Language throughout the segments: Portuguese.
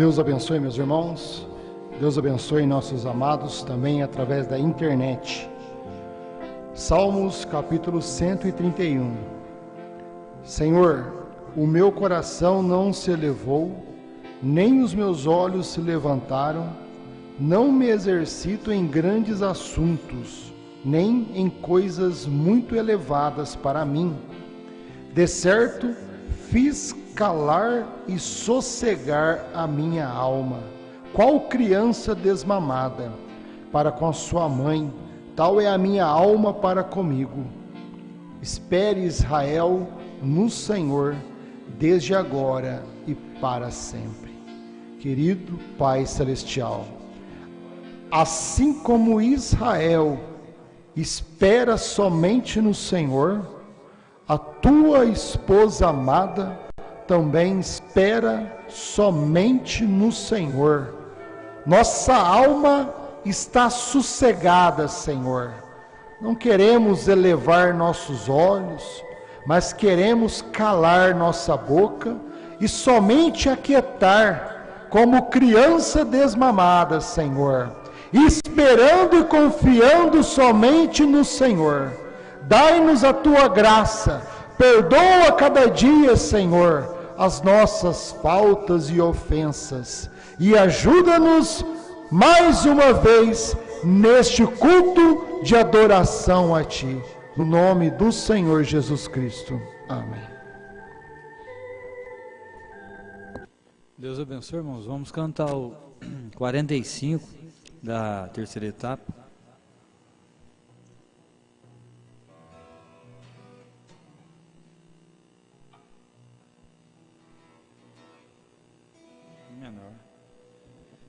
Deus abençoe, meus irmãos. Deus abençoe nossos amados também através da internet. Salmos capítulo 131. Senhor, o meu coração não se elevou, nem os meus olhos se levantaram, não me exercito em grandes assuntos, nem em coisas muito elevadas para mim. De certo, fiz calar e sossegar a minha alma, qual criança desmamada, para com sua mãe, tal é a minha alma para comigo. Espere, Israel, no Senhor, desde agora e para sempre. Querido Pai Celestial, assim como Israel espera somente no Senhor, a tua esposa amada também espera somente no Senhor. Nossa alma está sossegada, Senhor. Não queremos elevar nossos olhos, mas queremos calar nossa boca e somente aquietar, como criança desmamada, Senhor, esperando e confiando somente no Senhor. Dai-nos a tua graça, perdoa cada dia, Senhor, as nossas faltas e ofensas, e ajuda-nos mais uma vez neste culto de adoração a Ti, no nome do Senhor Jesus Cristo. Amém. Deus abençoe, irmãos. Vamos cantar o 45 da terceira etapa.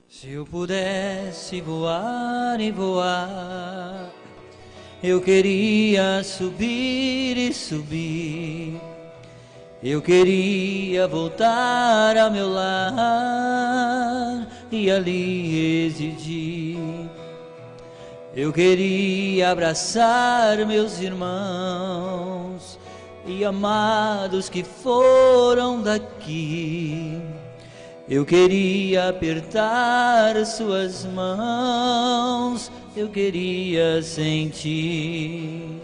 Se eu pudesse voar e voar, eu queria subir e subir, eu queria voltar ao meu lar e ali residir. Eu queria abraçar meus irmãos e amados que foram daqui. Eu queria apertar suas mãos, eu queria sentir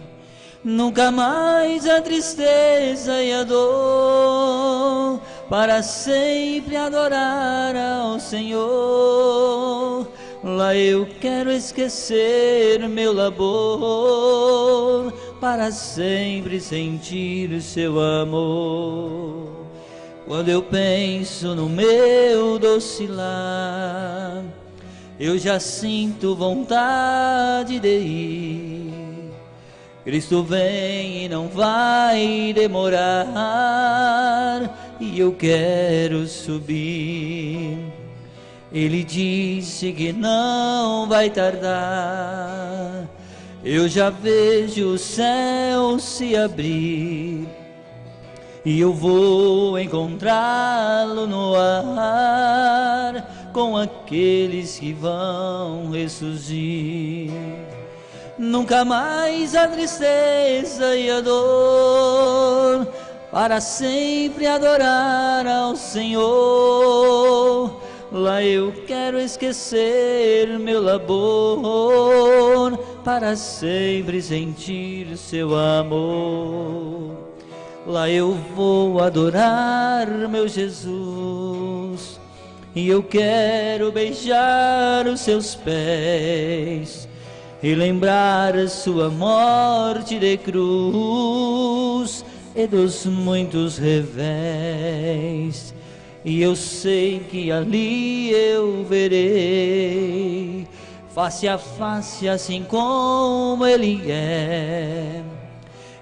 nunca mais a tristeza e a dor, para sempre adorar ao Senhor. Lá eu quero esquecer meu labor, para sempre sentir seu amor. Quando eu penso no meu doce lar, eu já sinto vontade de ir. Cristo vem e não vai demorar, e eu quero subir. Ele disse que não vai tardar, eu já vejo o céu se abrir, e eu vou encontrá-lo no ar, com aqueles que vão ressurgir. Nunca mais a tristeza e a dor, para sempre adorar ao Senhor. Lá eu quero esquecer meu labor, para sempre sentir seu amor. Lá eu vou adorar meu Jesus, e eu quero beijar os seus pés, e lembrar sua morte de cruz, e dos muitos revés. E eu sei que ali eu verei, face a face, assim como Ele é,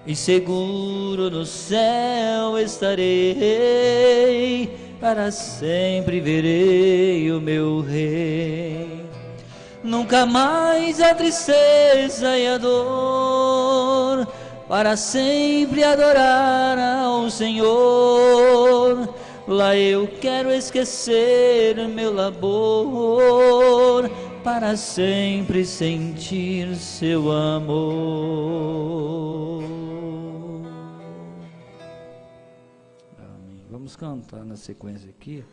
e seguro no céu estarei, para sempre verei o meu Rei. Nunca mais a tristeza e a dor, para sempre adorar ao Senhor. Lá eu quero esquecer meu labor, para sempre sentir seu amor. Amém. Vamos cantar na sequência aqui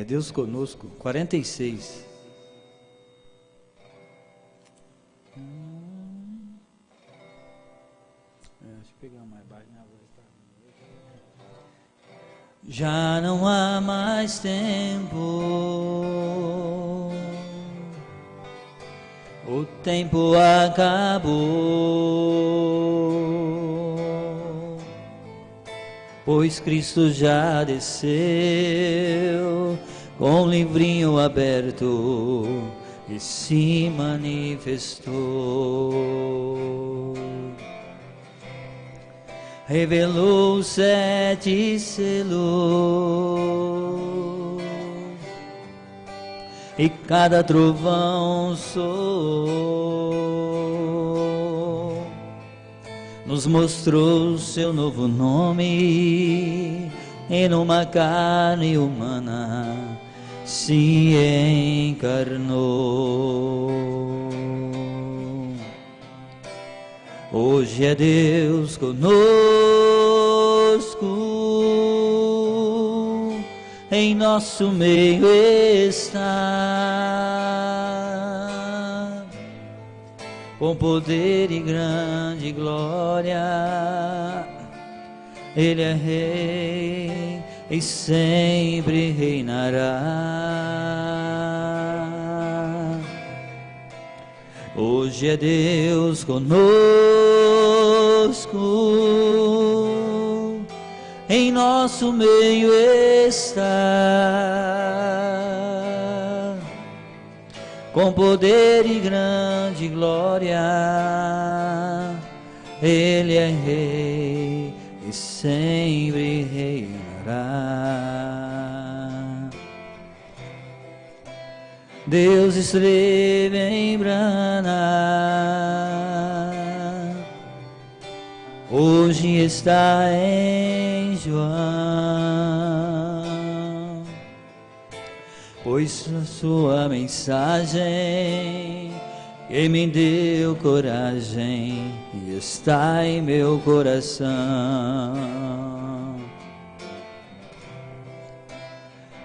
Deus conosco, 46. Deixa eu pegar mais baixo, minha voz tá... Já não há mais tempo, o tempo acabou, pois Cristo já desceu com o livrinho aberto e se manifestou. Revelou 7 selos e cada trovão soou. Nos mostrou seu novo nome e numa carne humana se encarnou. Hoje é Deus conosco, em nosso meio está, com poder e grande glória. Ele é Rei e sempre reinará. Hoje é Deus conosco, em nosso meio está, com poder e grande glória. Ele é Rei e sempre reinará. Deus esteve em Brana, hoje está em João, pois a sua mensagem que me deu coragem e está em meu coração.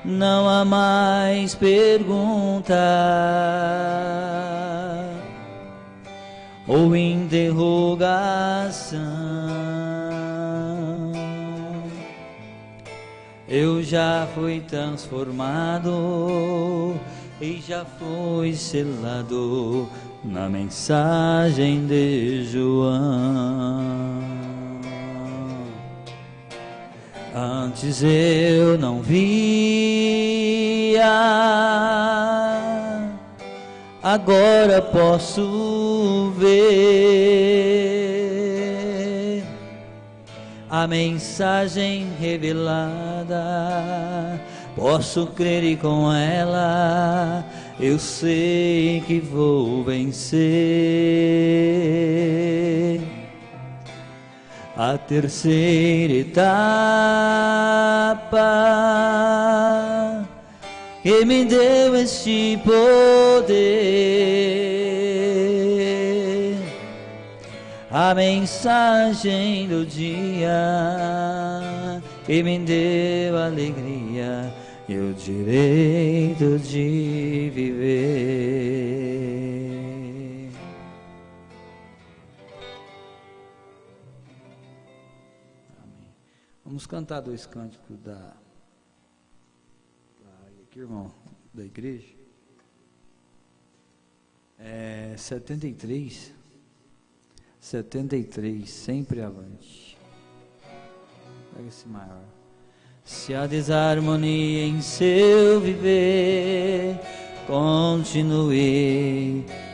Não há mais pergunta ou interrogação. Eu já fui transformado e já fui selado na mensagem de João. Antes eu não via, agora posso ver a mensagem revelada. Posso crer e com ela eu sei que vou vencer. A terceira etapa que me deu este poder, a mensagem do dia que me deu alegria e o direito de viver. Vamos cantar 2 cânticos aqui, irmão, da igreja. 73, sempre avante. Pega esse maior. Se há desarmonia em seu viver, continue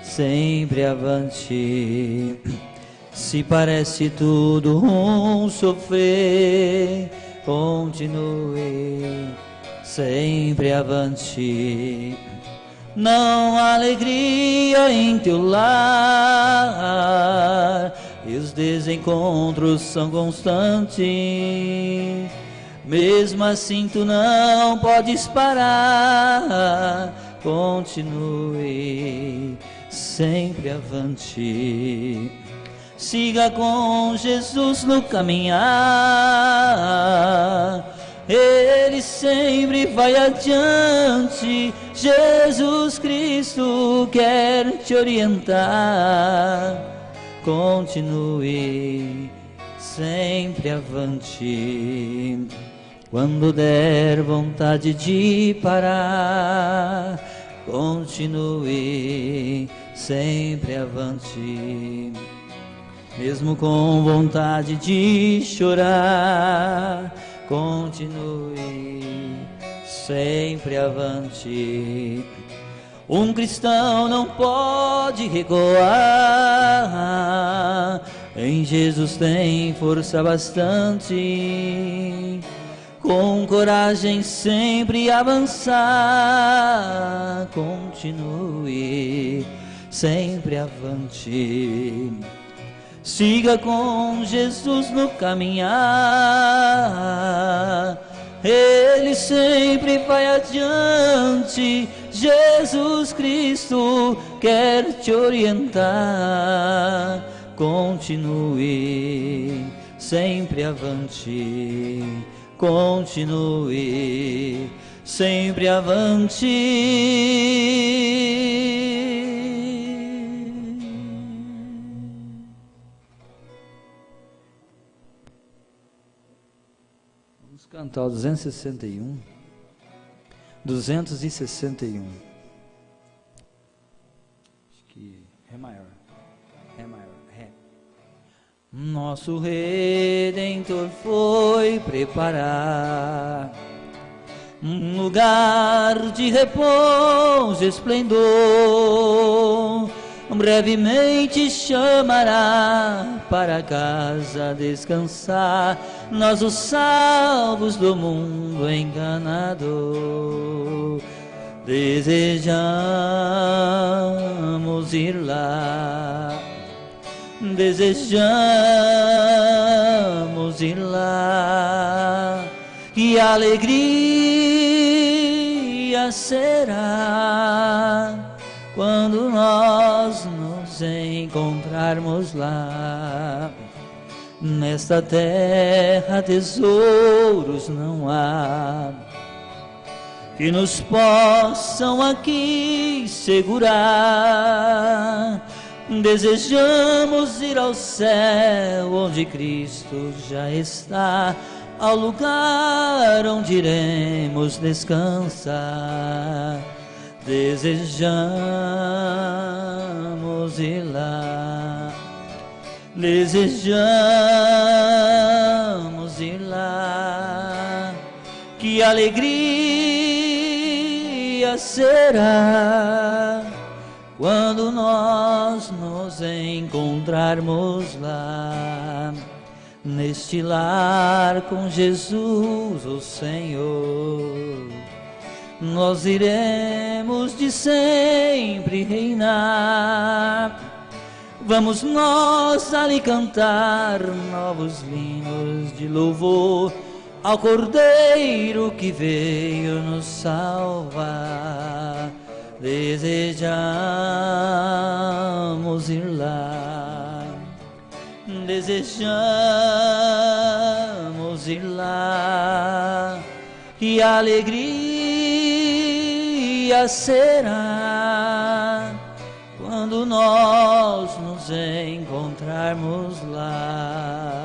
sempre avante. Se parece tudo um sofrer, continue sempre avante. Não há alegria em teu lar e os desencontros são constantes. Mesmo assim tu não podes parar, continue sempre avante. Siga com Jesus no caminhar, Ele sempre vai adiante. Jesus Cristo quer te orientar. Continue sempre avante. Quando der vontade de parar, continue sempre avante. Mesmo com vontade de chorar, continue sempre avante. Um cristão não pode recuar, em Jesus tem força bastante. Com coragem sempre avançar, continue sempre avante. Siga com Jesus no caminhar, Ele sempre vai adiante. Jesus Cristo quer te orientar. Continue sempre avante. Continue sempre avante. Cantar o 261. 261. Acho que Ré maior. Ré maior. Ré. Nosso Redentor foi preparar um lugar de repouso e esplendor. Brevemente chamará para casa descansar, nós os salvos do mundo enganador. Desejamos ir lá, desejamos ir lá, que alegria será quando nós nos encontrarmos lá. Nesta terra tesouros não há que nos possam aqui segurar. Desejamos ir ao céu onde Cristo já está, ao lugar onde iremos descansar. Desejamos ir lá, desejamos ir lá, que alegria será quando nós nos encontrarmos lá, neste lar com Jesus, o Senhor. Nós iremos de sempre reinar. Vamos nós ali cantar novos hinos de louvor ao Cordeiro que veio nos salvar. Desejamos ir lá, desejamos ir lá, que alegria será quando nós nos encontrarmos lá.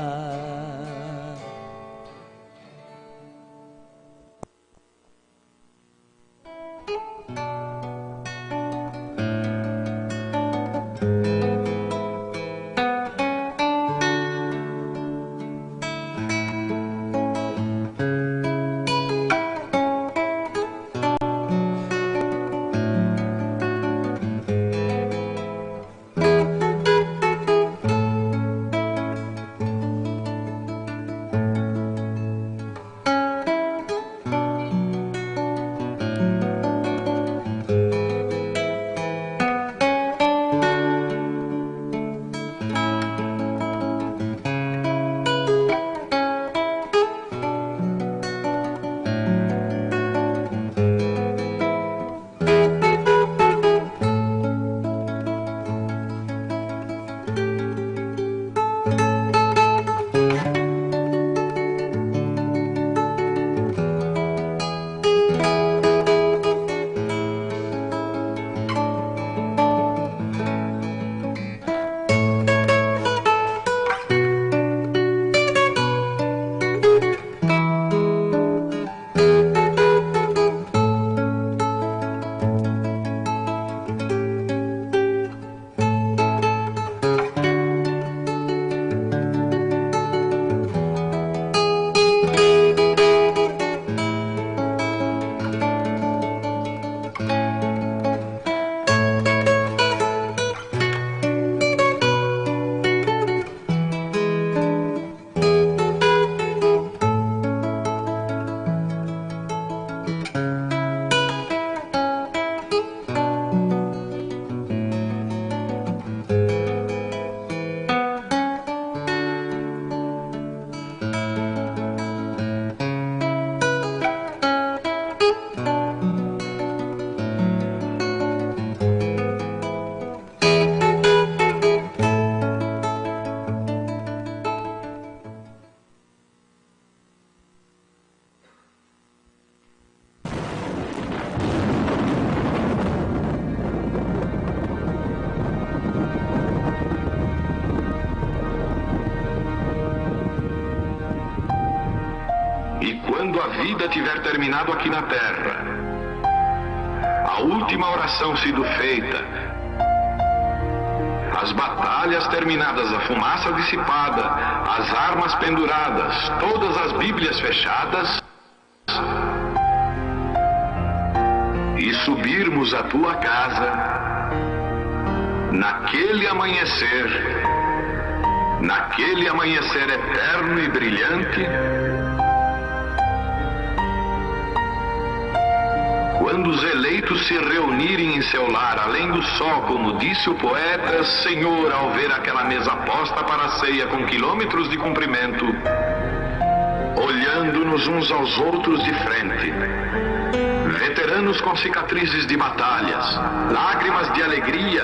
quando a vida tiver terminado aqui na terra, a última oração sido feita, as batalhas terminadas, a fumaça dissipada, as armas penduradas, todas as Bíblias fechadas, e subirmos à tua casa naquele amanhecer eterno e brilhante, quando os eleitos se reunirem em seu lar, além do sol, como disse o poeta, Senhor, ao ver aquela mesa posta para a ceia com quilômetros de comprimento, olhando-nos uns aos outros de frente, veteranos com cicatrizes de batalhas, lágrimas de alegria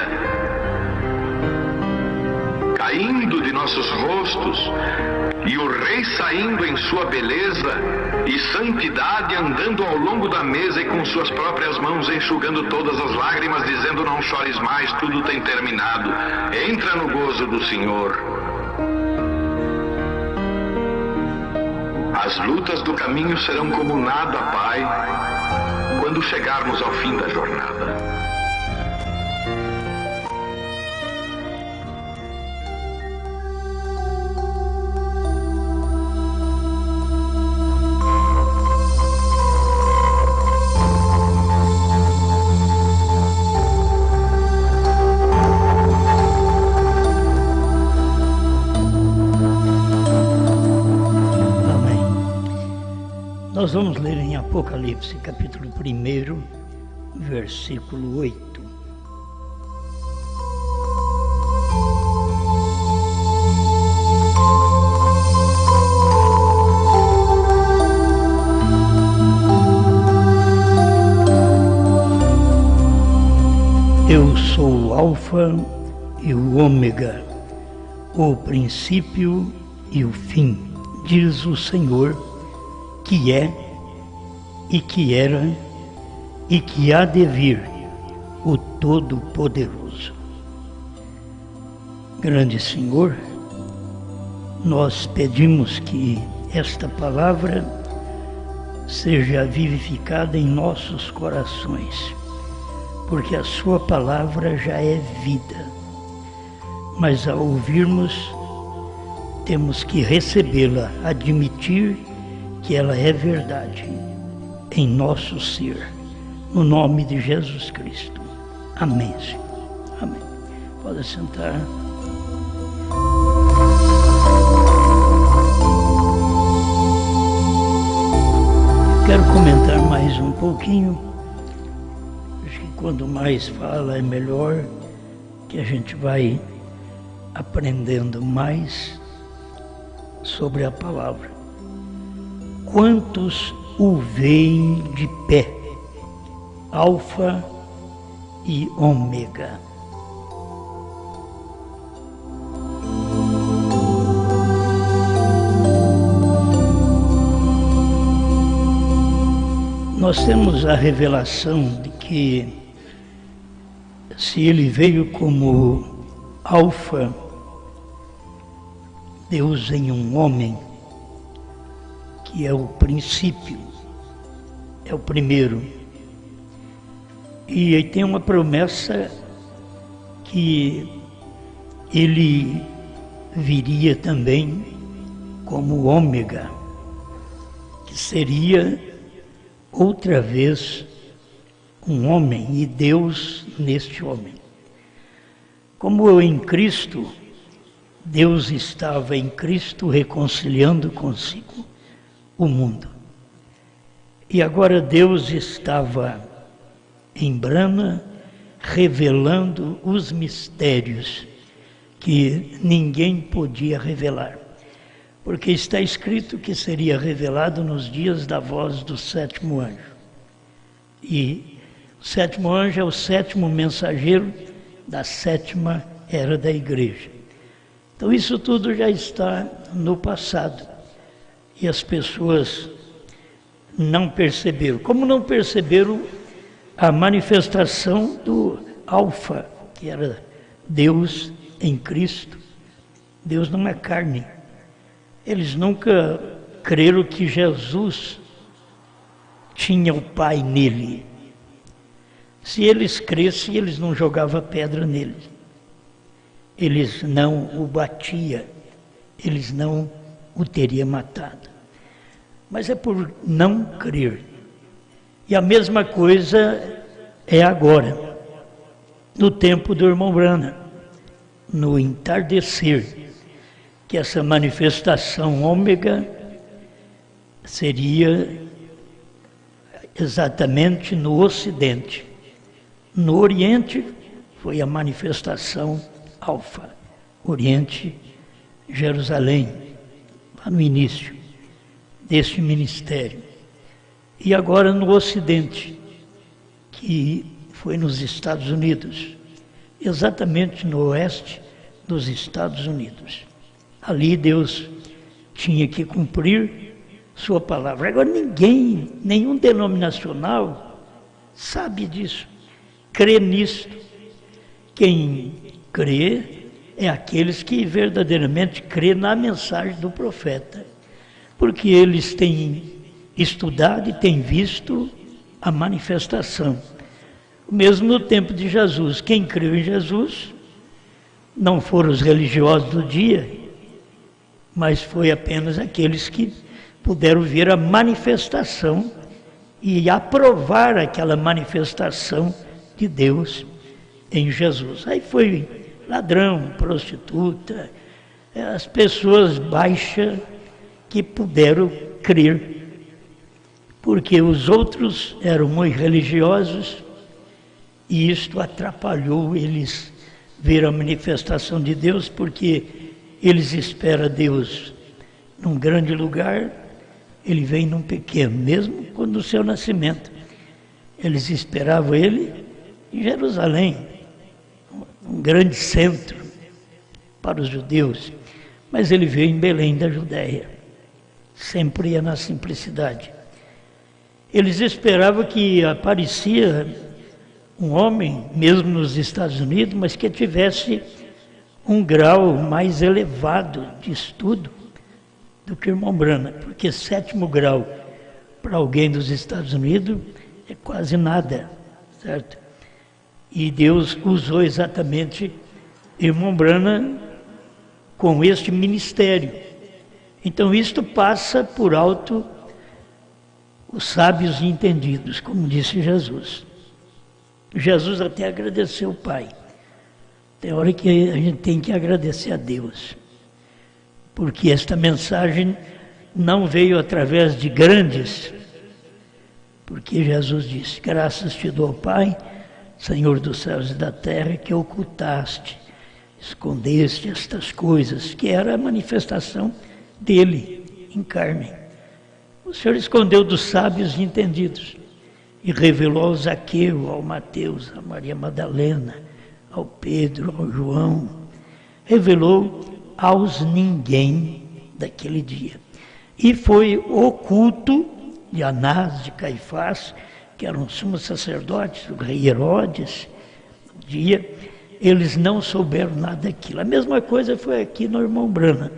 caindo de nossos rostos, e o Rei saindo em sua beleza e santidade, andando ao longo da mesa e com suas próprias mãos enxugando todas as lágrimas, dizendo: não chores mais, tudo tem terminado, entra no gozo do Senhor. As lutas do caminho serão como nada, Pai, quando chegarmos ao fim da jornada. Nós vamos ler em Apocalipse, capítulo 1, versículo 8. Eu sou o Alfa e o Ômega, o princípio e o fim, diz o Senhor, que é, e que era, e que há de vir, o Todo-Poderoso. Grande Senhor, nós pedimos que esta palavra seja vivificada em nossos corações, porque a sua palavra já é vida, mas ao ouvirmos, temos que recebê-la, admitir que ela é verdade em nosso ser, no nome de Jesus Cristo. Amém, Senhor. Amém. Pode sentar. Quero comentar mais um pouquinho. Acho que quanto mais fala é melhor, que a gente vai aprendendo mais sobre a palavra. Quantos o veem de pé, Alfa e Ômega? Nós temos a revelação de que, se ele veio como Alfa, Deus em um homem, que é o princípio, é o primeiro. E aí tem uma promessa que ele viria também como Ômega, que seria outra vez um homem e Deus neste homem. Como em Cristo, Deus estava em Cristo reconciliando consigo o mundo. E agora Deus estava em Brahma revelando os mistérios que ninguém podia revelar, porque está escrito que seria revelado nos dias da voz do sétimo anjo. E o sétimo anjo é o sétimo mensageiro da sétima era da igreja. Então isso tudo já está no passado. E as pessoas não perceberam. Como não perceberam a manifestação do Alfa, que era Deus em Cristo. Deus não é carne. Eles nunca creram que Jesus tinha o Pai nele. Se eles crescem, eles não jogavam pedra nele. Eles não o batiam, eles não o teriam matado. Mas é por não crer. E a mesma coisa é agora, no tempo do irmão Branham, no entardecer, que essa manifestação ômega seria exatamente no Ocidente. No Oriente foi a manifestação alfa, Oriente, Jerusalém, lá no início deste ministério. E agora no Ocidente, que foi nos Estados Unidos, exatamente no oeste dos Estados Unidos. Ali Deus tinha que cumprir sua palavra. Agora ninguém, nenhum denominacional sabe disso, crê nisso. Quem crê é aqueles que verdadeiramente crê na mensagem do profeta, porque eles têm estudado e têm visto a manifestação. Mesmo no tempo de Jesus, quem creu em Jesus não foram os religiosos do dia, mas foi apenas aqueles que puderam ver a manifestação e aprovar aquela manifestação de Deus em Jesus. Aí foi ladrão, prostituta, as pessoas baixas que puderam crer, porque os outros eram muito religiosos e isto atrapalhou eles ver a manifestação de Deus, porque eles esperam Deus num grande lugar, ele vem num pequeno, mesmo quando o seu nascimento. Eles esperavam ele em Jerusalém, um grande centro para os judeus, mas ele veio em Belém da Judéia, sempre ia na simplicidade. Eles esperavam que aparecia um homem, mesmo nos Estados Unidos, mas que tivesse um grau mais elevado de estudo do que o irmão Branham, porque 7º grau para alguém dos Estados Unidos é quase nada, certo? E Deus usou exatamente o irmão Branham com este ministério. Então isto passa por alto os sábios e entendidos, como disse Jesus. Jesus até agradeceu o Pai. Tem hora que a gente tem que agradecer a Deus, porque esta mensagem não veio através de grandes, porque Jesus disse: graças te dou, Pai, Senhor dos céus e da terra, que ocultaste, escondeste estas coisas, que era a manifestação dele em carne. O Senhor escondeu dos sábios e entendidos e revelou ao Zaqueu, ao Mateus, a Maria Madalena, ao Pedro, ao João, revelou aos ninguém daquele dia. E foi oculto de Anás, de Caifás, que eram sumos sacerdotes, o rei Herodes, no dia, eles não souberam nada daquilo. A mesma coisa foi aqui no irmão Branham.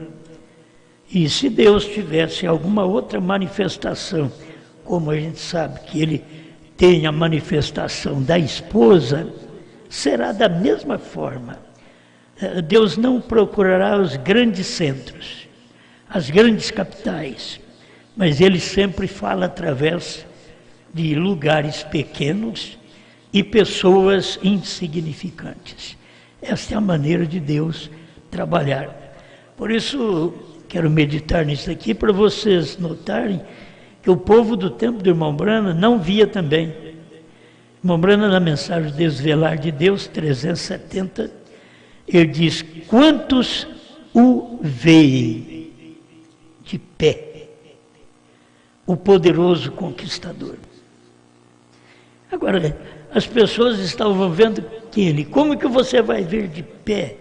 E se Deus tivesse alguma outra manifestação, como a gente sabe que ele tem a manifestação da esposa, será da mesma forma. Deus não procurará os grandes centros, as grandes capitais, mas ele sempre fala através de lugares pequenos e pessoas insignificantes. Esta é a maneira de Deus trabalhar. Por isso, quero meditar nisso aqui para vocês notarem que o povo do tempo do irmão Branham não via também. O irmão Branham, na mensagem Desvelar de Deus, 370, ele diz: quantos o veem de pé, o poderoso conquistador. Agora, as pessoas estavam vendo ele. Como que você vai ver de pé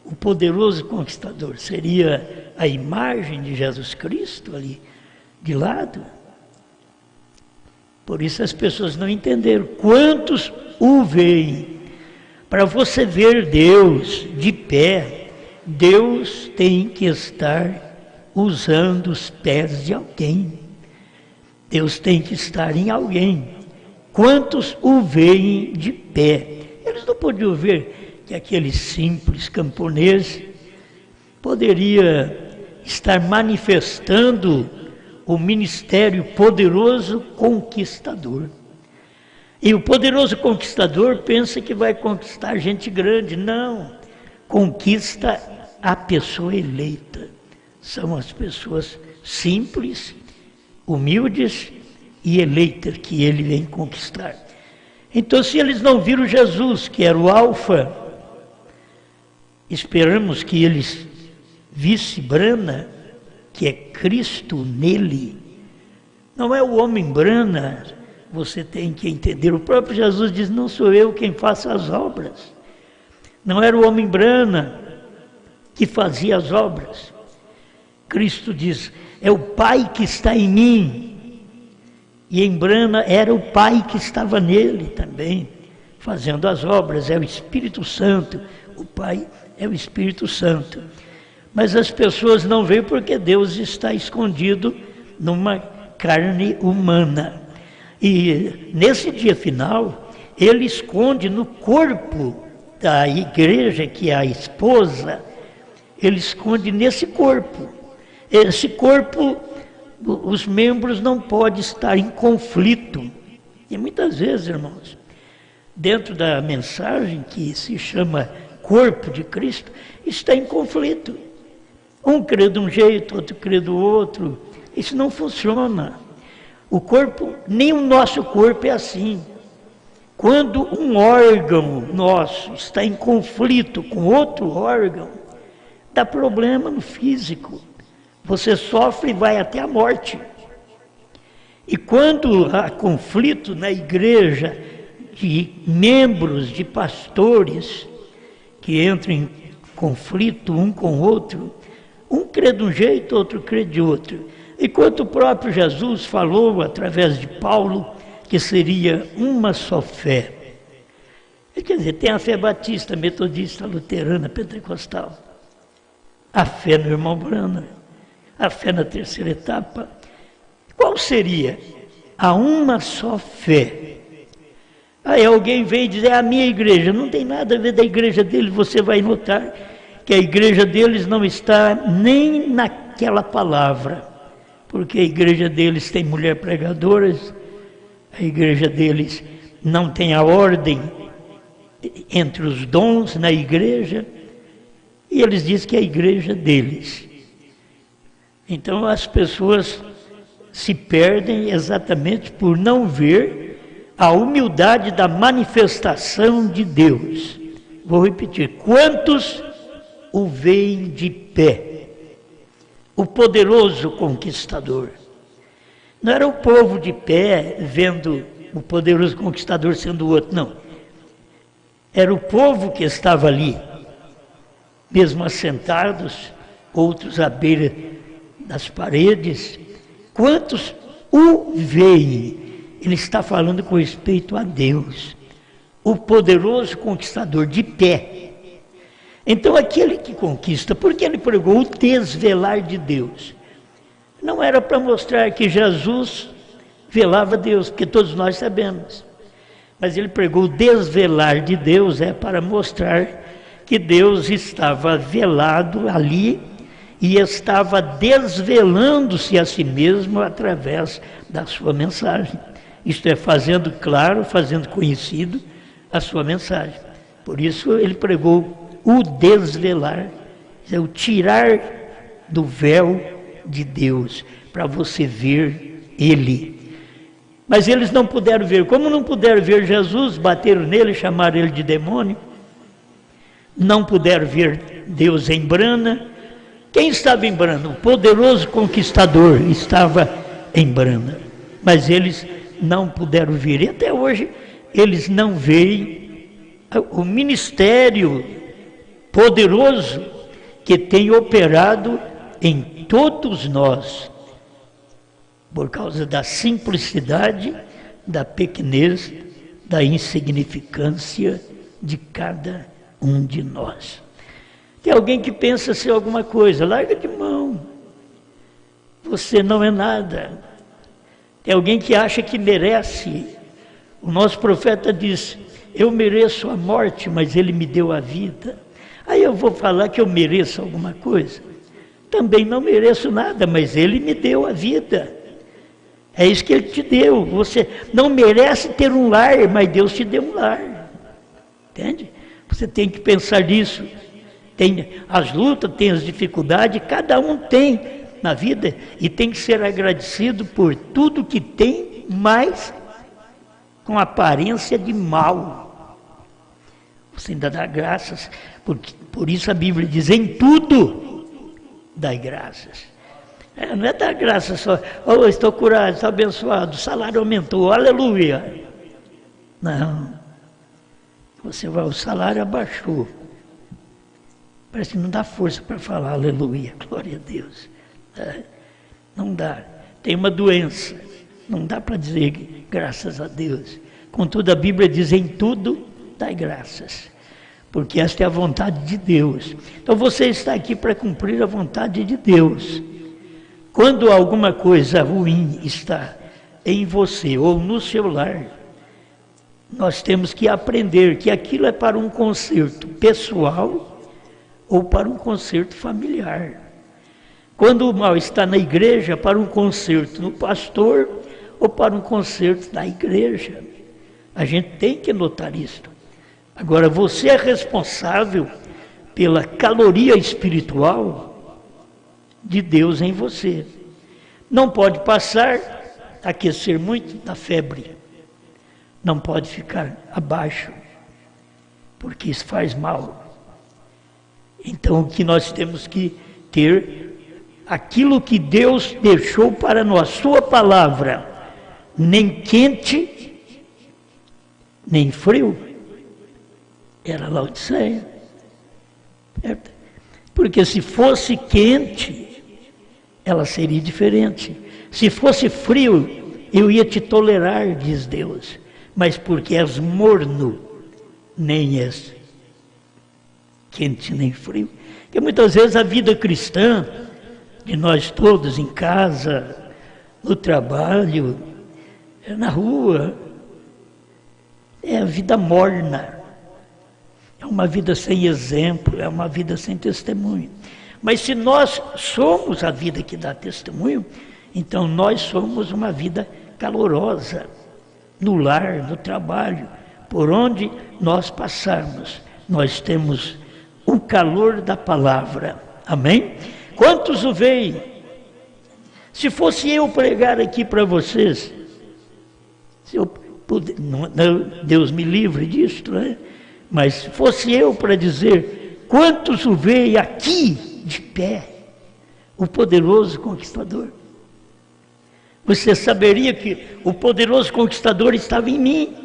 o poderoso conquistador? Seria a imagem de Jesus Cristo ali de lado? Por isso as pessoas não entenderam. Quantos o veem? Para você ver Deus de pé, Deus tem que estar usando os pés de alguém. Deus tem que estar em alguém. Quantos o veem de pé? Eles não podiam ver que aquele simples camponês poderia estar manifestando o ministério poderoso conquistador. E o poderoso conquistador pensa que vai conquistar gente grande. Não, conquista a pessoa eleita. São as pessoas simples, humildes e eleitas que ele vem conquistar. Então, se eles não viram Jesus, que era o Alfa, esperamos que eles vissem Brana, que é Cristo nele. Não é o homem Brana, você tem que entender. O próprio Jesus diz, não sou eu quem faço as obras. Não era o homem Brana que fazia as obras. Cristo diz, é o Pai que está em mim. E em Brana era o Pai que estava nele também, fazendo as obras. É o Espírito Santo, o Pai é o Espírito Santo. Mas as pessoas não veem porque Deus está escondido numa carne humana. E nesse dia final, ele esconde no corpo da igreja, que é a esposa, ele esconde nesse corpo. Esse corpo, os membros não podem estar em conflito. E muitas vezes, irmãos, dentro da mensagem que se chama corpo de Cristo, está em conflito. Um crê de um jeito, outro crê do outro. Isso não funciona. O corpo, nem o nosso corpo é assim. Quando um órgão nosso está em conflito com outro órgão, dá problema no físico. Você sofre e vai até a morte. E quando há conflito na igreja de membros, de pastores, que entram em conflito um com o outro, um crê de um jeito, outro crê de outro. Enquanto o próprio Jesus falou, através de Paulo, que seria uma só fé. Quer dizer, tem a fé batista, metodista, luterana, pentecostal. A fé no irmão Brana, a fé na terceira etapa. Qual seria? A uma só fé. Aí alguém vem dizer, a minha igreja, não tem nada a ver da igreja deles, você vai notar que a igreja deles não está nem naquela palavra, porque a igreja deles tem mulher pregadoras, a igreja deles não tem a ordem entre os dons na igreja, e eles dizem que é a igreja deles. Então as pessoas se perdem exatamente por não ver a humildade da manifestação de Deus. Vou repetir, quantos o veem de pé? O poderoso conquistador. Não era o povo de pé vendo o poderoso conquistador sendo o outro, não. Era o povo que estava ali, mesmo assentados, outros à beira das paredes. Quantos o veem? Ele está falando com respeito a Deus, o poderoso conquistador de pé. Então aquele que conquista, porque ele pregou o desvelar de Deus. Não era para mostrar que Jesus velava Deus, porque todos nós sabemos. Mas ele pregou o desvelar de Deus, é para mostrar que Deus estava velado ali e estava desvelando-se a si mesmo através da sua mensagem. Isto é, fazendo claro, fazendo conhecido a sua mensagem. Por isso ele pregou o desvelar, é o tirar do véu de Deus, para você ver Ele. Mas eles não puderam ver. Como não puderam ver Jesus, bateram nele, chamaram ele de demônio. Não puderam ver Deus em Brana. Quem estava em Brana? O poderoso conquistador estava em Brana. Mas eles não puderam ver. E até hoje eles não veem o ministério poderoso que tem operado em todos nós, por causa da simplicidade, da pequenez, da insignificância de cada um de nós. Tem alguém que pensa ser alguma coisa, larga de mão. Você não é nada. Tem alguém que acha que merece. O nosso profeta diz: eu mereço a morte, mas ele me deu a vida. Aí eu vou falar que eu mereço alguma coisa? Também não mereço nada, mas ele me deu a vida. É isso que ele te deu. Você não merece ter um lar, mas Deus te deu um lar. Entende? Você tem que pensar nisso. Tem as lutas, tem as dificuldades, cada um tem na vida, e tem que ser agradecido por tudo que tem, mas com aparência de mal. Você ainda dá graças, por isso a Bíblia diz: em tudo dai graças. Não é dar graças só: oh, estou curado, estou abençoado, o salário aumentou, aleluia. Não. Você vai, o salário abaixou. Parece que não dá força para falar aleluia, glória a Deus. Não dá. Tem uma doença, não dá para dizer graças a Deus. Contudo, a Bíblia diz: em tudo dai graças, porque esta é a vontade de Deus. Então você está aqui para cumprir a vontade de Deus. Quando alguma coisa ruim está em você ou no seu lar, nós temos que aprender que aquilo é para um conserto pessoal ou para um conserto familiar. Quando o mal está na igreja, para um conserto no pastor ou para um conserto da igreja. A gente tem que notar isso. Agora, você é responsável pela caloria espiritual de Deus em você. Não pode passar, aquecer muito da febre. Não pode ficar abaixo, porque isso faz mal. Então, o que nós temos que ter, aquilo que Deus deixou para nós, sua palavra, nem quente, nem frio, era Laodiceia. Porque se fosse quente, ela seria diferente. Se fosse frio, eu ia te tolerar, diz Deus. Mas porque és morno, nem és quente nem frio. Porque muitas vezes a vida cristã, de nós todos, em casa, no trabalho, na rua, é a vida morna. É uma vida sem exemplo, é uma vida sem testemunho. Mas se nós somos a vida que dá testemunho, então nós somos uma vida calorosa, no lar, no trabalho, por onde nós passarmos, nós temos o calor da palavra. Amém? Quantos o veem? Se fosse eu pregar aqui para vocês, se eu puder, não, Deus me livre disso, né? Mas se fosse eu para dizer, quantos o veem aqui de pé, o poderoso conquistador? Você saberia que o poderoso conquistador estava em mim.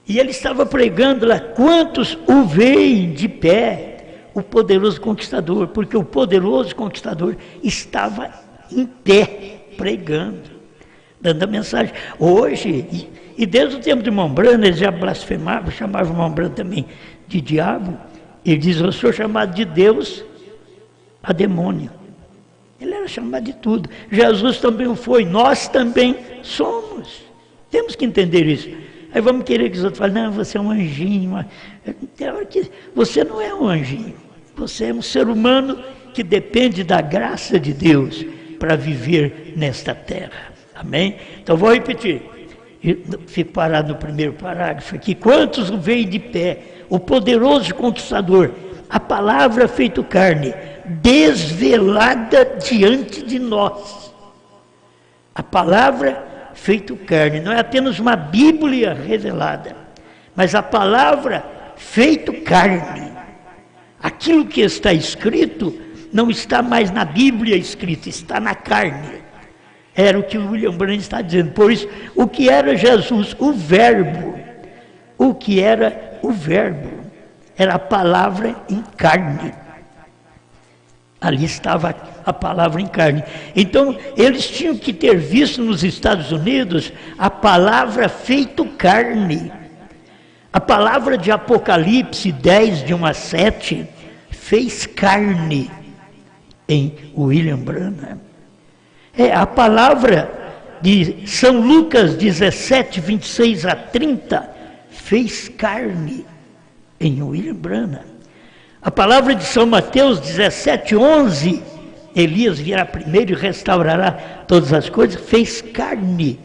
E ele estava pregando lá: quantos o veem de pé, o poderoso conquistador? Porque o poderoso conquistador estava em pé, pregando, dando a mensagem. Hoje, e desde o tempo de Mombrana, eles já blasfemavam, chamavam Mombrana também de diabo. Ele diz: eu sou chamado de Deus a demônio. Ele era chamado de tudo. Jesus também foi, nós também somos. Temos que entender isso. Aí vamos querer que os outros falem: não, você é um anjinho. Você não é um anjinho. Você é um ser humano que depende da graça de Deus para viver nesta terra. Amém? Então vou repetir. Fico parado no primeiro parágrafo aqui. Quantos o veem de pé? O poderoso conquistador, a palavra feito carne, desvelada diante de nós. A palavra feito carne, não é apenas uma Bíblia revelada, mas a palavra feito carne. Aquilo que está escrito não está mais na Bíblia escrito, está na carne. Era o que o William Branham está dizendo. Por isso, o que era Jesus? O verbo. O que era o verbo? Era a palavra em carne. Ali estava a palavra em carne. Então, eles tinham que ter visto nos Estados Unidos a palavra feito carne. A palavra de Apocalipse 10, de 1 a 7, fez carne em William Branham. A palavra de São Lucas 17, 26 a 30, fez carne em William Branham. A palavra de São Mateus 17, 11, Elias virá primeiro e restaurará todas as coisas, fez carne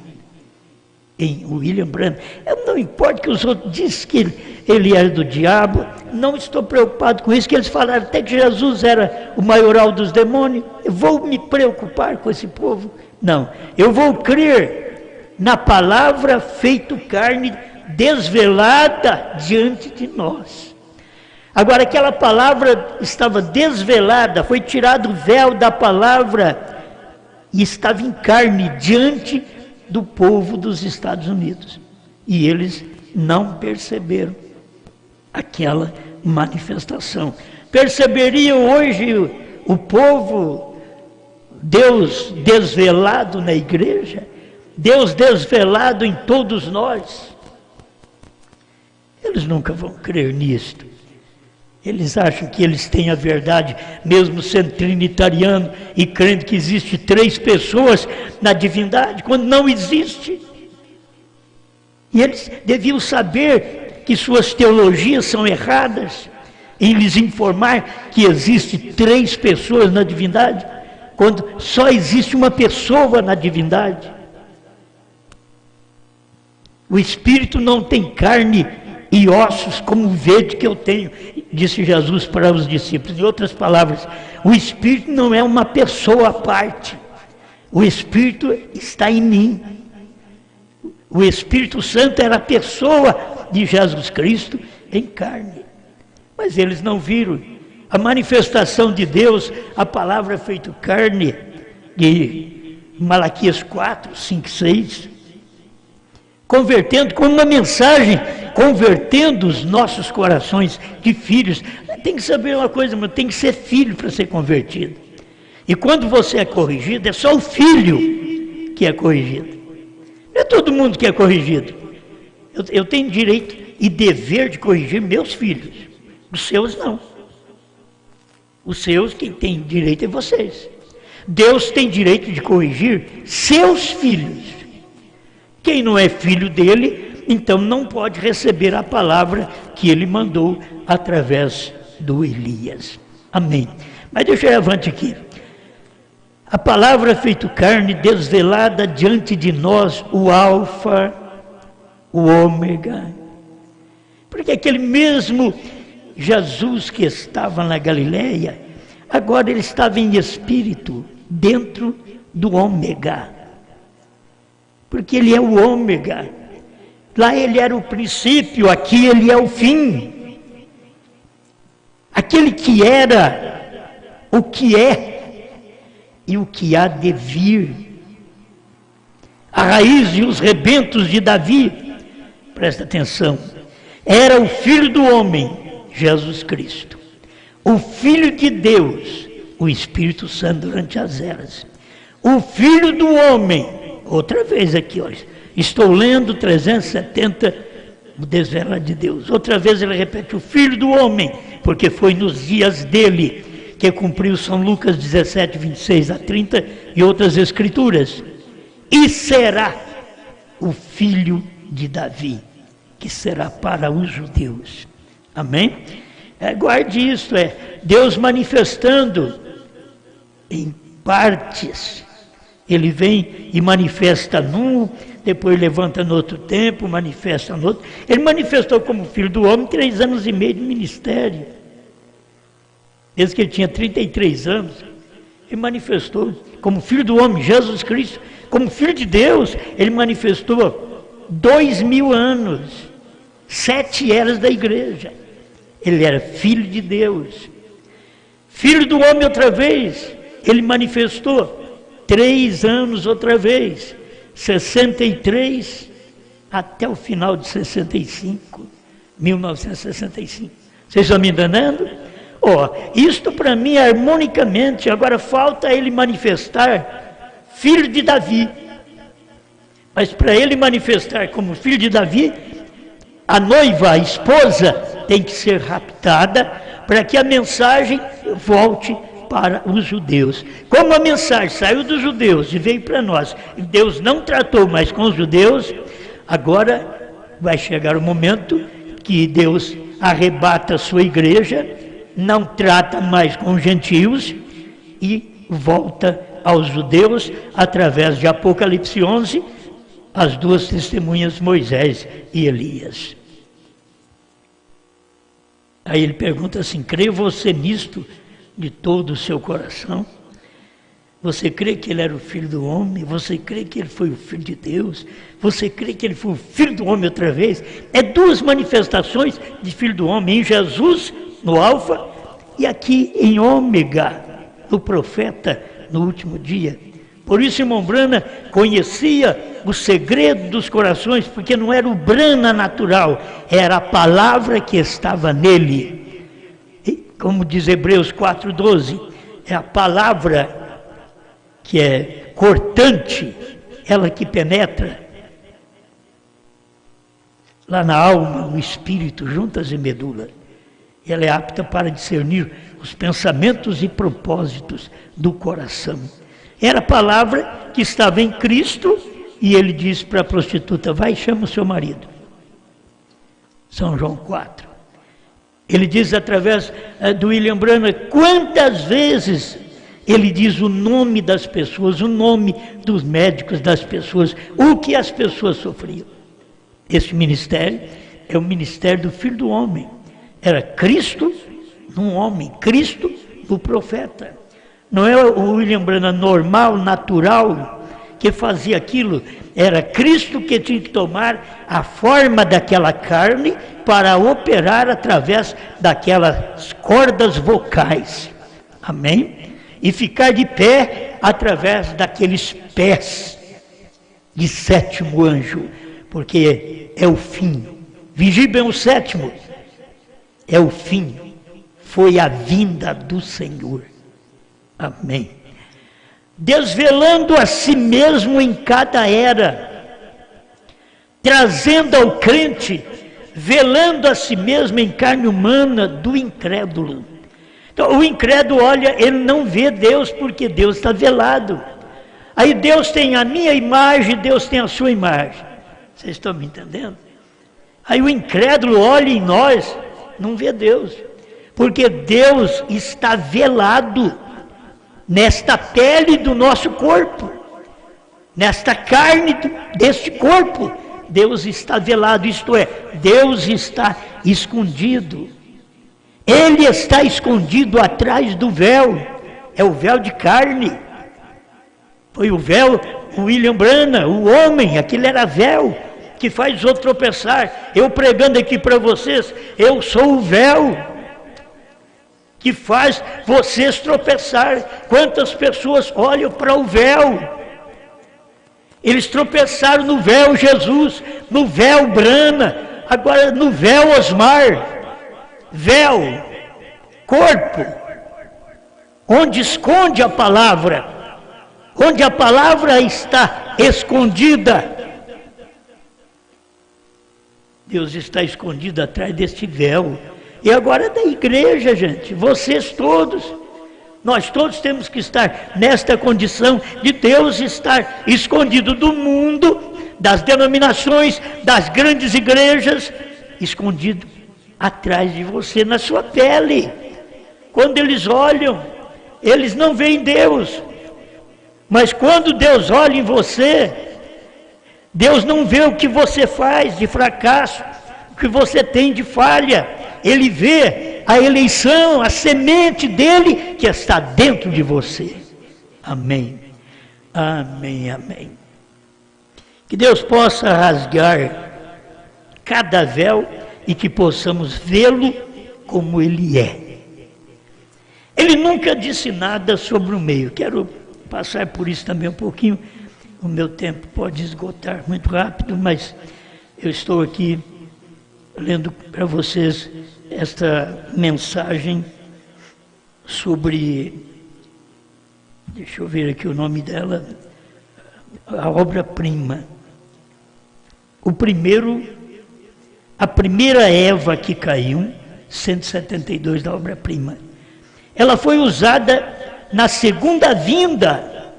em William Branham. Eu não importa que os outros dizem que ele era do diabo, não estou preocupado com isso, que eles falaram até que Jesus era o maioral dos demônios. Eu vou me preocupar com esse povo? Não, eu vou crer na palavra feito carne, desvelada diante de nós. Agora, aquela palavra estava desvelada, foi tirado o véu da palavra e estava em carne diante do povo dos Estados Unidos. E eles não perceberam aquela manifestação. Perceberiam hoje o povo, Deus desvelado na igreja, Deus desvelado em todos nós. Eles nunca vão crer nisto. Eles acham que eles têm a verdade, mesmo sendo trinitariano e crendo que existe 3 pessoas na divindade, quando não existe. E eles deviam saber que suas teologias são erradas, em lhes informar que existe 3 pessoas na divindade, quando só existe uma pessoa na divindade. O Espírito não tem carne e ossos como vede que eu tenho, disse Jesus para os discípulos. Em outras palavras, o Espírito não é uma pessoa à parte, o Espírito está em mim. O Espírito Santo era a pessoa de Jesus Cristo em carne, mas eles não viram a manifestação de Deus, a palavra feita carne, de Malaquias 4, 5, 6, convertendo com uma mensagem, convertendo os nossos corações de filhos. Tem que saber uma coisa, mas tem que ser filho para ser convertido. E quando você é corrigido, é só o filho que é corrigido. Não é todo mundo que é corrigido. Eu tenho direito e dever de corrigir meus filhos. Os seus não. Os seus, quem tem direito é vocês. Deus tem direito de corrigir seus filhos. Quem não é filho dele, então não pode receber a palavra que ele mandou através do Elias. Amém. Mas deixa eu avante aqui. A palavra feito carne, desvelada diante de nós, o Alfa, o Ômega. Porque aquele mesmo Jesus que estava na Galileia, agora ele estava em espírito, dentro do Ômega. Porque ele é o Ômega. Lá ele era o princípio, aqui ele é o fim. Aquele que era, o que é e o que há de vir. A raiz e os rebentos de Davi, presta atenção, era o Filho do homem, Jesus Cristo. O Filho de Deus, o Espírito Santo durante as eras. O Filho do homem, outra vez aqui, olha, estou lendo 370, o desvelar de Deus. Outra vez ele repete, o Filho do homem, porque foi nos dias dele que cumpriu São Lucas 17, 26 a 30 e outras escrituras. E será o Filho de Davi, que será para os judeus. Amém? Guarde isso, Deus manifestando em partes. Ele vem e manifesta num, depois levanta no outro tempo, manifesta no outro. Ele manifestou como Filho do homem 3 anos e meio de ministério. Desde que ele tinha 33 anos, ele manifestou como Filho do homem, Jesus Cristo, como Filho de Deus, ele manifestou 2000 anos, 7 eras da igreja. Ele era Filho de Deus. Filho do homem outra vez, ele manifestou 3 anos outra vez, 63 até o final de 65, 1965. Vocês estão me entendendo? Isto para mim harmonicamente, agora falta ele manifestar filho de Davi. Mas para ele manifestar como filho de Davi, a noiva, a esposa, tem que ser raptada para que a mensagem volte para os judeus. Como a mensagem saiu dos judeus e veio para nós, e Deus não tratou mais com os judeus, agora vai chegar o momento que Deus arrebata a sua igreja, não trata mais com os gentios e volta aos judeus através de Apocalipse 11, as duas testemunhas, Moisés e Elias. Aí ele pergunta assim: crê você nisto de todo o seu coração? Você crê que ele era o Filho do Homem? Você crê que ele foi o Filho de Deus? Você crê que ele foi o Filho do Homem outra vez? É duas manifestações de Filho do Homem, em Jesus, no Alfa, e aqui em Ômega, no profeta, no último dia. Por isso, irmão Brana conhecia o segredo dos corações, porque não era o Brana natural, era a palavra que estava nele. E, como diz Hebreus 4:12, é a palavra que é cortante, ela que penetra lá na alma, no espírito, juntas e medula. Ela é apta para discernir os pensamentos e propósitos do coração. Era a palavra que estava em Cristo, e ele diz para a prostituta: vai e chama o seu marido. São João 4. Ele diz através do William Branham, quantas vezes ele diz o nome das pessoas, o nome dos médicos das pessoas, o que as pessoas sofriam. Esse ministério é o ministério do Filho do Homem. Era Cristo num homem, Cristo no profeta. Não é o William Branham normal, natural, que fazia aquilo. Era Cristo que tinha que tomar a forma daquela carne para operar através daquelas cordas vocais. Amém? E ficar de pé através daqueles pés de sétimo anjo, porque é o fim. Vigie bem o sétimo, é o fim, foi a vinda do Senhor. Amém. Desvelando a si mesmo em cada era, trazendo ao crente, velando a si mesmo em carne humana do incrédulo. Então, o incrédulo olha, ele não vê Deus, porque Deus está velado. Aí Deus tem a minha imagem, Deus tem a sua imagem. Vocês estão me entendendo? Aí o incrédulo olha em nós, não vê Deus, porque Deus está velado nesta pele do nosso corpo, nesta carne deste corpo. Deus está velado, isto é, Deus está escondido. Ele está escondido atrás do véu, é o véu de carne. Foi o véu, o William Branham, o homem, aquele era véu, que faz os outros tropeçar. Eu pregando aqui para vocês, eu sou o véu que faz vocês tropeçar. Quantas pessoas olham para o véu? Eles tropeçaram no véu Jesus, no véu Branham, agora no véu Osmar. Véu, corpo, onde esconde a palavra, onde a palavra está escondida. Deus está escondido atrás deste véu. E agora é da igreja, gente, vocês todos, nós todos temos que estar nesta condição de Deus estar escondido do mundo, das denominações, das grandes igrejas, escondido atrás de você, na sua pele. Quando eles olham, eles não veem Deus, mas quando Deus olha em você, Deus não vê o que você faz de fracasso, o que você tem de falha. Ele vê a eleição, a semente dele que está dentro de você. Amém, amém, amém. Que Deus possa rasgar cada véu e que possamos vê-lo como ele é. Ele nunca disse nada sobre o meio. Quero passar por isso também um pouquinho. O meu tempo pode esgotar muito rápido, mas eu estou aqui lendo para vocês esta mensagem sobre, deixa eu ver aqui o nome dela, a obra-prima. A primeira Eva que caiu, 172 da obra-prima. Ela foi usada na segunda vinda,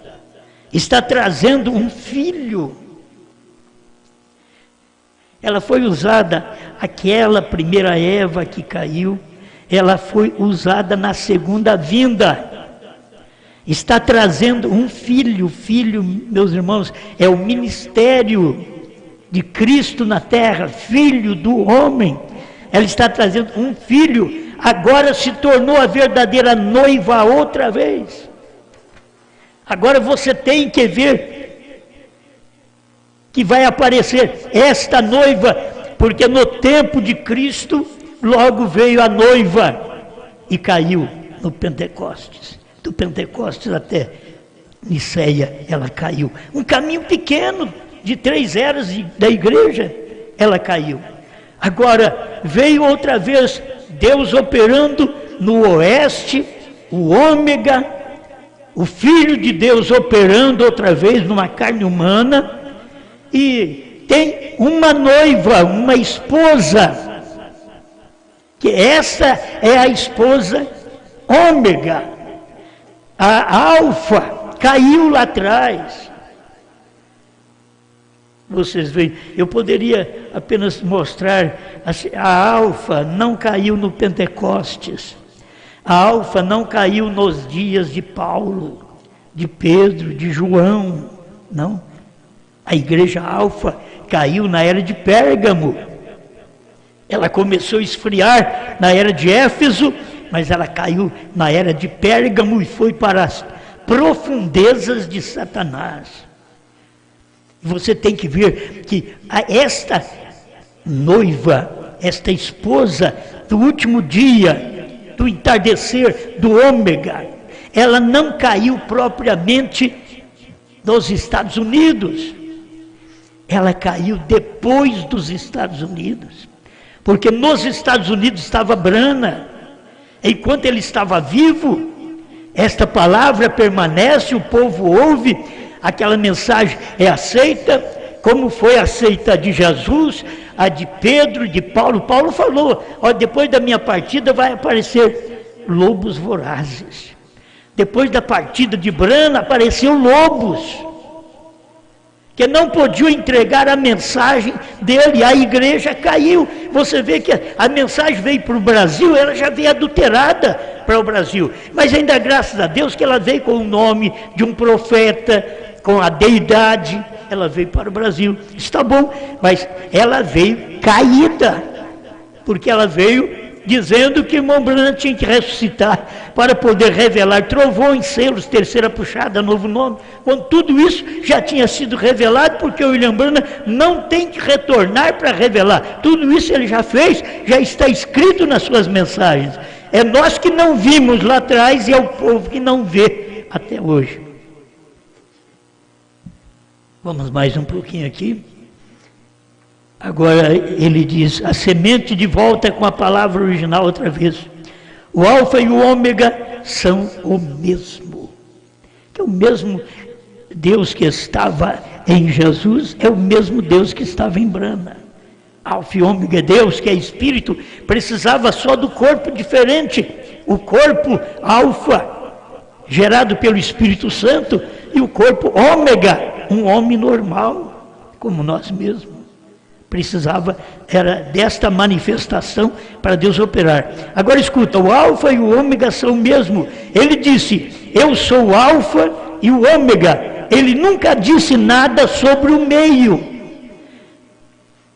está trazendo um filho. Ela foi usada, aquela primeira Eva que caiu, ela foi usada na segunda vinda. Está trazendo um filho. Filho, meus irmãos, é o ministério de Cristo na terra, filho do homem. Ela está trazendo um filho, agora se tornou a verdadeira noiva outra vez. Agora você tem que ver que vai aparecer esta noiva, porque no tempo de Cristo, logo veio a noiva e caiu no Pentecostes. Do Pentecostes até Niceia, ela caiu. Um caminho pequeno, de 3 eras da igreja, ela caiu. Agora, veio outra vez Deus operando no oeste, o ômega, o Filho de Deus operando outra vez numa carne humana, e tem uma noiva, uma esposa, que essa é a esposa ômega, a alfa, caiu lá atrás. Vocês veem, eu poderia apenas mostrar, a alfa não caiu no Pentecostes, a alfa não caiu nos dias de Paulo, de Pedro, de João, não. A igreja alfa caiu na era de Pérgamo, ela começou a esfriar na era de Éfeso, mas ela caiu na era de Pérgamo e foi para as profundezas de Satanás. Você tem que ver que esta noiva, esta esposa do último dia, do entardecer, do ômega, ela não caiu propriamente nos Estados Unidos, ela caiu depois dos Estados Unidos, porque nos Estados Unidos estava Brana, enquanto ele estava vivo, esta palavra permanece, o povo ouve, aquela mensagem é aceita, como foi aceita a de Jesus, a de Pedro, de Paulo. Paulo falou, ó, depois da minha partida vai aparecer lobos vorazes. Depois da partida de Brana, apareceu lobos, que não podiam entregar a mensagem dele, a igreja caiu. Você vê que a mensagem veio para o Brasil, ela já veio adulterada para o Brasil, mas ainda graças a Deus que ela veio com o nome de um profeta, com a deidade, ela veio para o Brasil, está bom, mas ela veio caída, porque ela veio dizendo que o irmão Branham tinha que ressuscitar para poder revelar trovões, selos, terceira puxada, novo nome, quando tudo isso já tinha sido revelado, porque o William Branham não tem que retornar para revelar, tudo isso ele já fez, já está escrito nas suas mensagens, é nós que não vimos lá atrás e é o povo que não vê até hoje. Vamos mais um pouquinho aqui. Agora ele diz, a semente de volta com a palavra original outra vez. O alfa e o ômega são o mesmo. Que é o mesmo Deus que estava em Jesus, é o mesmo Deus que estava em Brana. Alfa e ômega, Deus que é espírito, precisava só do corpo diferente. O corpo alfa, gerado pelo Espírito Santo, e o corpo ômega, um homem normal, como nós mesmos. Precisava, era desta manifestação para Deus operar. Agora escuta, o alfa e o ômega são o mesmo. Ele disse, eu sou o alfa e o ômega. Ele nunca disse nada sobre o meio.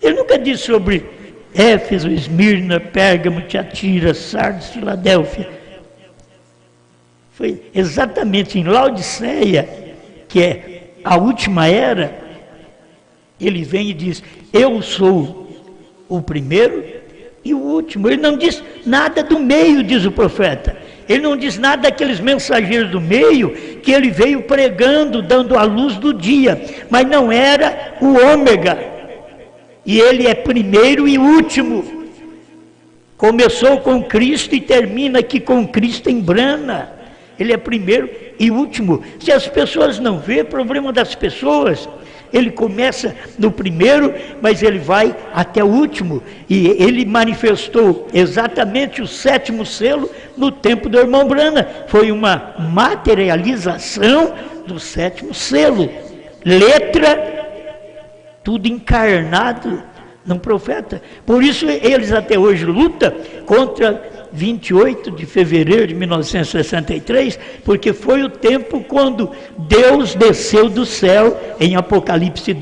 Ele nunca disse sobre Éfeso, Esmirna, Pérgamo, Tiatira, Sardes, Filadélfia. Foi exatamente em Laodiceia, que é a última era, ele vem e diz, eu sou o primeiro e o último. Ele não diz nada do meio, diz o profeta. Ele não diz nada daqueles mensageiros do meio que ele veio pregando, dando a luz do dia. Mas não era o ômega. E ele é primeiro e último. Começou com Cristo e termina aqui com Cristo em Brana. Ele é primeiro e último. Se as pessoas não vêem, problema das pessoas. Ele começa no primeiro, mas ele vai até o último. E ele manifestou exatamente o 7º selo no tempo do irmão Brana. Foi uma materialização do 7º selo. Letra, tudo encarnado num profeta. Por isso eles até hoje lutam contra 28 de fevereiro de 1963, porque foi o tempo quando Deus desceu do céu em Apocalipse 10.